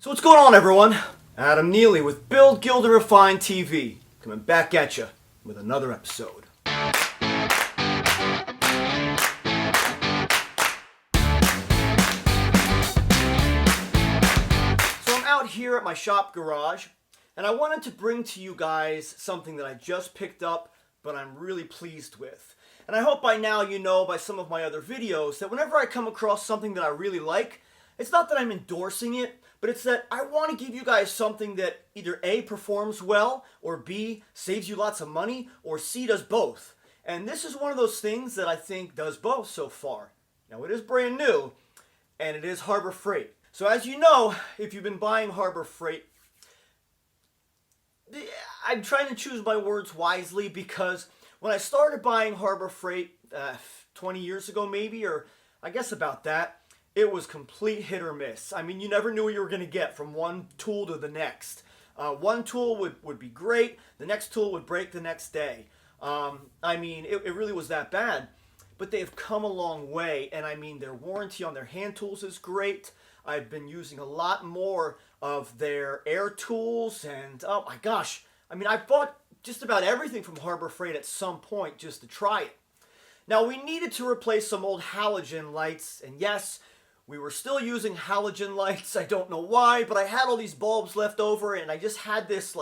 So what's going on, everyone? Adam Neely with Build, Guild, and Refine TV, coming back at you with another episode. So I'm out here at my shop garage, and I wanted to bring to you guys something that I just picked up, but I'm really pleased with. And I hope by now you know by some of my other videos that whenever I come across something that I really like, it's not that I'm endorsing it, but it's that I want to give you guys something that either A, performs well, or B, saves you lots of money, or C, does both. And this is one of those things that I think does both so far. Now, it is brand new, and it is Harbor Freight. So as you know, if you've been buying Harbor Freight, I'm trying to choose my words wisely, because when I started buying Harbor Freight 20 years ago maybe, or I guess about that, it was complete hit or miss. I mean, you never knew what you were going to get from one tool to the next. One tool would be great, the next tool would break the next day. I mean, it really was that bad. But they've come a long way, and I mean, their warranty on their hand tools is great. I've been using a lot more of their air tools, and oh my gosh, I mean, I bought just about everything from Harbor Freight at some point just to try it. Now, we needed to replace some old halogen lights, and yes, we were still using halogen lights. I don't know why, but I had all these bulbs left over, and I just had this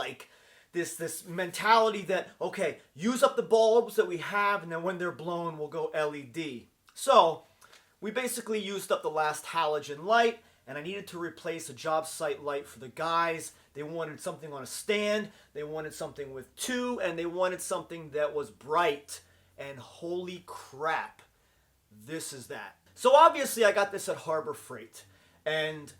this mentality that, okay, use up the bulbs that we have, and then when they're blown, we'll go LED. So we basically used up the last halogen light, and I needed to replace a job site light for the guys. They wanted something on a stand, they wanted something with two, and they wanted something that was bright. And holy crap, this is that. So obviously I got this at Harbor Freight, and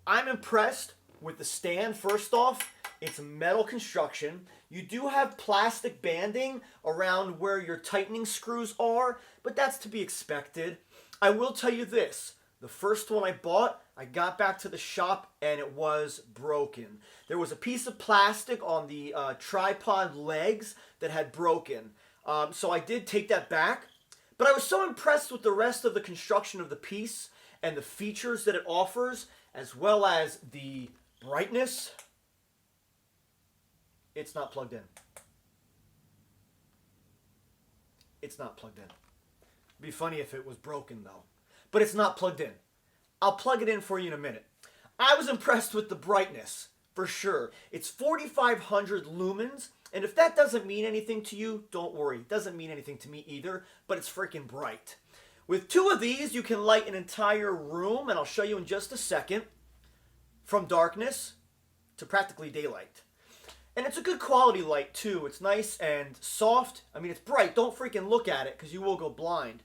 I'm impressed with the stand. First off, it's metal construction. You do have plastic banding around where your tightening screws are, but that's to be expected. I will tell you this, the first one I bought, I got back to the shop and it was broken. There was a piece of plastic on the tripod legs that had broken. So I did take that back. But I was so impressed with the rest of the construction of the piece and the features that it offers, as well as the brightness. It's not plugged in. It's not plugged in. It'd be funny if it was broken though. But it's not plugged in. I'll plug it in for you in a minute. I was impressed with the brightness, for sure. It's 4,500 lumens. And if that doesn't mean anything to you, don't worry. It doesn't mean anything to me either, but it's freaking bright. With two of these, you can light an entire room, and I'll show you in just a second, from darkness to practically daylight. And it's a good quality light, too. It's nice and soft. I mean, it's bright. Don't freaking look at it, because you will go blind.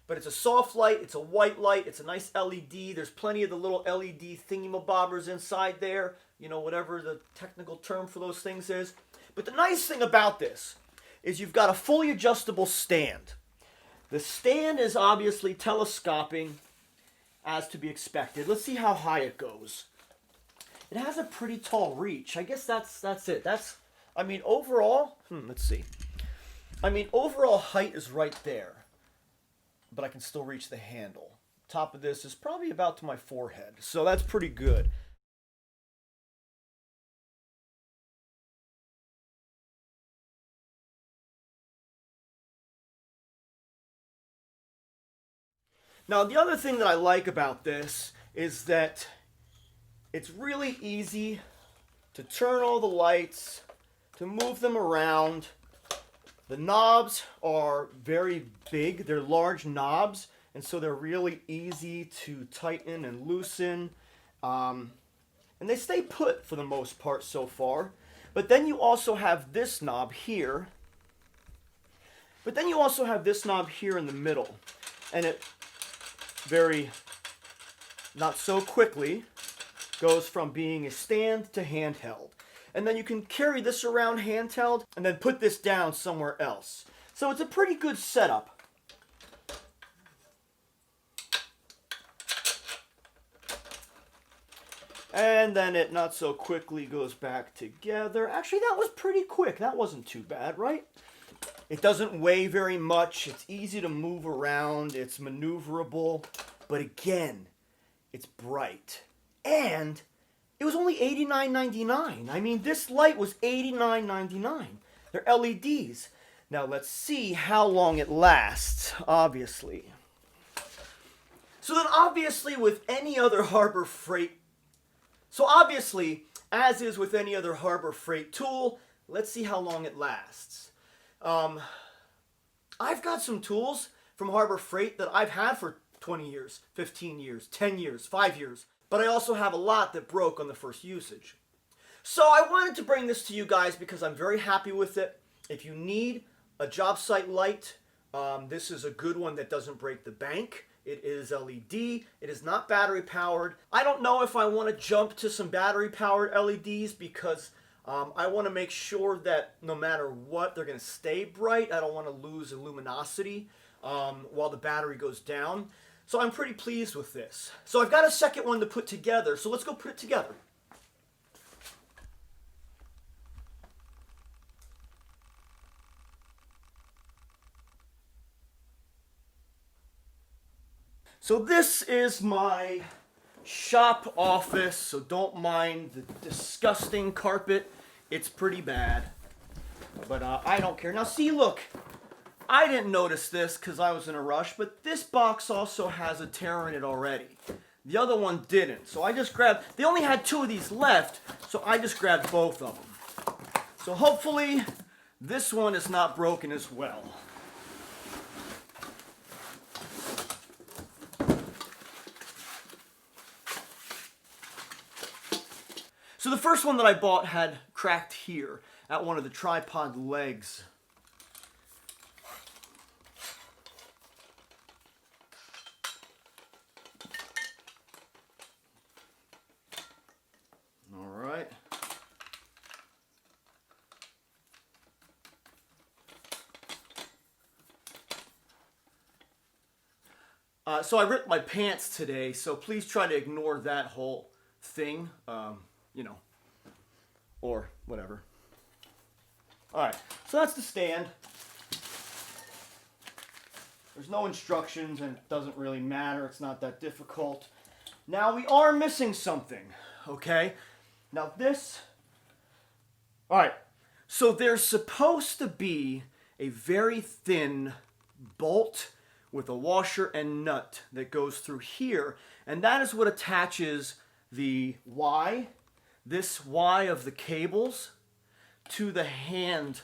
But it's a soft light. It's a white light. It's a nice LED. There's plenty of the little LED thingamabobbers inside there. You know, whatever the technical term for those things is. But the nice thing about this is you've got a fully adjustable stand. The stand is obviously telescoping as to be expected. Let's see how high it goes. It has a pretty tall reach. I guess that's it. I mean, overall, let's see. I mean, overall height is right there. But I can still reach the handle. Top of this is probably about to my forehead. So that's pretty good. Now, the other thing that I like about this is that it's really easy to turn all the lights, to move them around. The knobs are very big. They're large knobs, and so they're really easy to tighten and loosen. And they stay put for the most part so far. But then you also have this knob here. But then you also have this knob here in the middle. And it very, not so quickly, goes from being a stand to handheld. And then you can carry this around handheld and then put this down somewhere else. So it's a pretty good setup. And then it not so quickly goes back together. Actually, that was pretty quick. That wasn't too bad, right? It doesn't weigh very much. It's easy to move around. It's maneuverable. But again, it's bright. And It was only $89.99. I mean, this light was $89.99. They're LEDs. Now let's see how long it lasts, obviously. So then obviously with any other Harbor Freight, as is with any other Harbor Freight tool, let's see how long it lasts. I've got some tools from Harbor Freight that I've had for 20 years, 15 years, 10 years, 5 years. But I also have a lot that broke on the first usage. So I wanted to bring this to you guys because I'm very happy with it. If you need a job site light, this is a good one that doesn't break the bank. It is LED. It is not battery powered. I don't know if I want to jump to some battery powered LEDs because I want to make sure that no matter what, they're going to stay bright. I don't want to lose luminosity while the battery goes down. So I'm pretty pleased with this. So I've got a second one to put together. So let's go put it together. So this is my shop office, so don't mind the disgusting carpet. It's pretty bad, but I don't care. Now see, look, I didn't notice this because I was in a rush, but this box also has a tear in it already. The other one didn't, so I just grabbed, they only had 2 of these left, so I just grabbed both of them. So hopefully this one is not broken as well. So the first one that I bought had cracked here at one of the tripod legs. All right. So I ripped my pants today, so please try to ignore that whole thing. You know, or whatever. All right, so that's the stand. There's no instructions and it doesn't really matter. It's not that difficult. Now we are missing something, okay? Now this, all right, so there's supposed to be a very thin bolt with a washer and nut that goes through here, and that is what attaches the Y, this Y of the cables to the hand,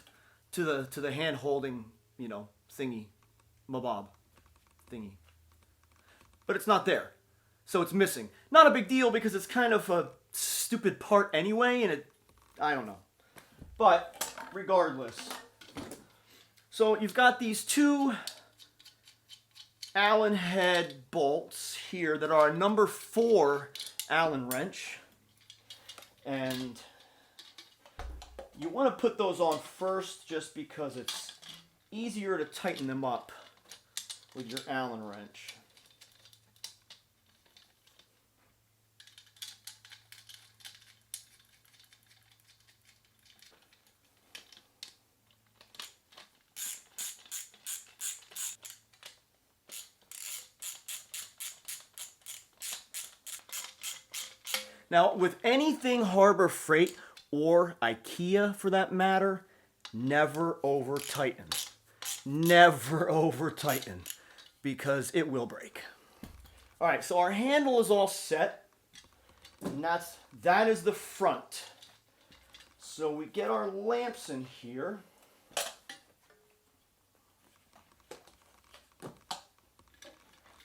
to the hand holding, you know, thingy, mabob thingy. But it's not there, so it's missing. Not a big deal because it's kind of a stupid part anyway, and it, I don't know. But regardless, so you've got these 2 Allen head bolts here that are a number 4 Allen wrench, and you want to put those on first just because it's easier to tighten them up with your Allen wrench. Now, with anything Harbor Freight or IKEA for that matter, never over tighten. Never over tighten because it will break. All right, so our handle is all set, and that is the front. So we get our lamps in here.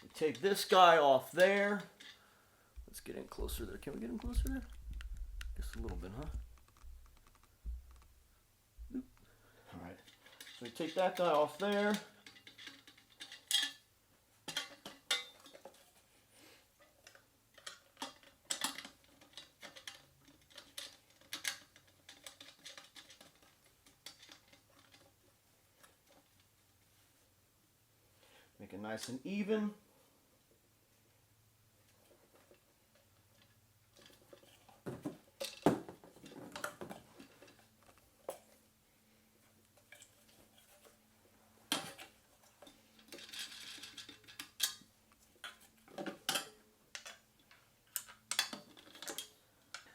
We take this guy off there. Let's get in closer there. Can we get in closer there? Just a little bit, huh? All right. So we take that guy off there. Make it nice and even.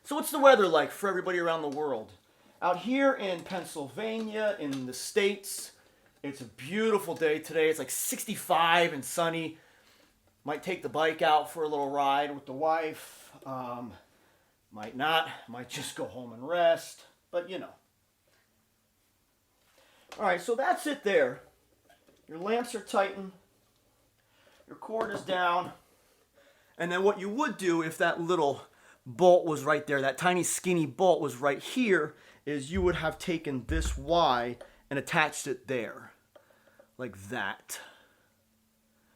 So what's the weather like for everybody around the world? Out here in Pennsylvania, in the States, it's a beautiful day today. It's like 65 and sunny. Might take the bike out for a little ride with the wife. Might not. Might just go home and rest. But you know. Alright, so that's it there. Your lamps are tightened. Your cord is down. And then what you would do if that little bolt was right there, that tiny skinny bolt was right here, is you would have taken this Y and attached it there. Like that.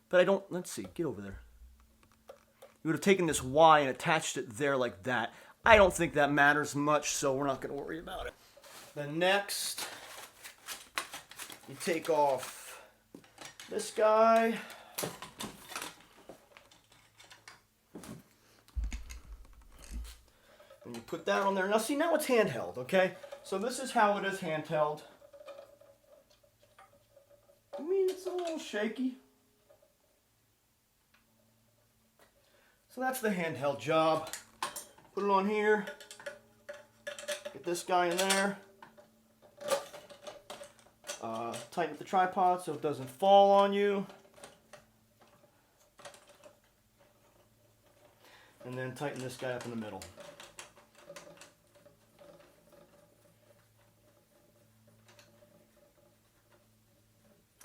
But I don't, let's see, get over there. You would have taken this Y and attached it there like that. I don't think that matters much, so we're not going to worry about it. Then next, you take off this guy. And you put that on there. Now see, now it's handheld, okay? So this is how it is handheld. I mean, it's a little shaky. So that's the handheld job. Put it on here. Get this guy in there. Tighten up the tripod so it doesn't fall on you. And then tighten this guy up in the middle.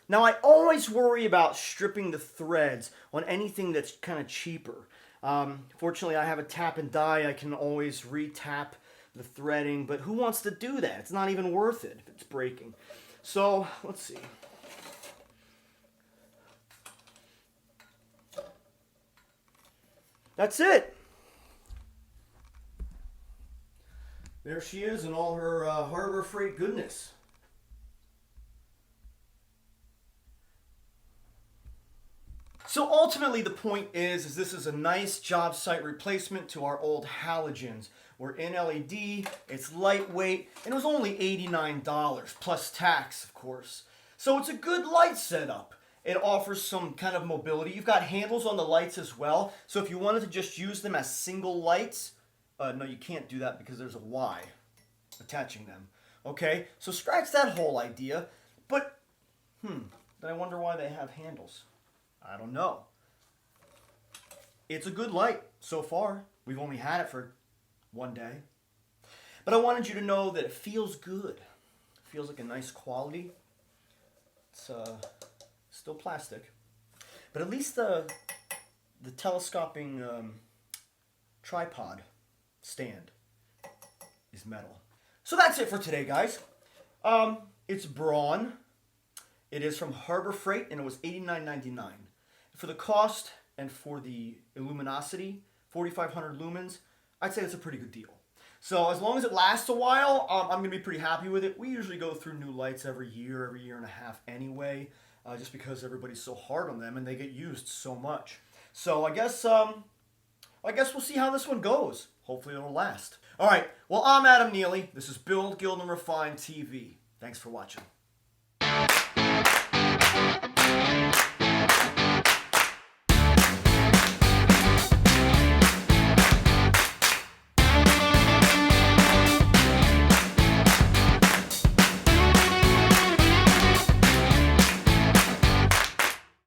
Now I always worry about stripping the threads on anything that's kind of cheaper. Fortunately I have a tap and die. I can always re-tap the threading, but who wants to do that? It's not even worth it if it's breaking. So let's see. That's it. There she is in all her Harbor Freight goodness. So ultimately the point is this is a nice job site replacement to our old halogens. We're in LED, it's lightweight, and it was only $89, plus tax, of course. So it's a good light setup. It offers some kind of mobility. You've got handles on the lights as well, so if you wanted to just use them as single lights, no, you can't do that because there's a Y attaching them. Okay, so scratch that whole idea, but, then I wonder why they have handles. I don't know. It's a good light so far. We've only had it for one day. But I wanted you to know that it feels good. It feels like a nice quality. It's still plastic. But at least the telescoping tripod stand is metal. So that's it for today, guys. It's Braun. It is from Harbor Freight, and it was $89.99. For the cost and for the luminosity, 4,500 lumens, I'd say that's a pretty good deal. So as long as it lasts a while, I'm going to be pretty happy with it. We usually go through new lights every year and a half anyway, just because everybody's so hard on them and they get used so much. So I guess we'll see how this one goes. Hopefully it'll last. All right, well, I'm Adam Neely. This is Build, Gild, and Refine TV. Thanks for watching.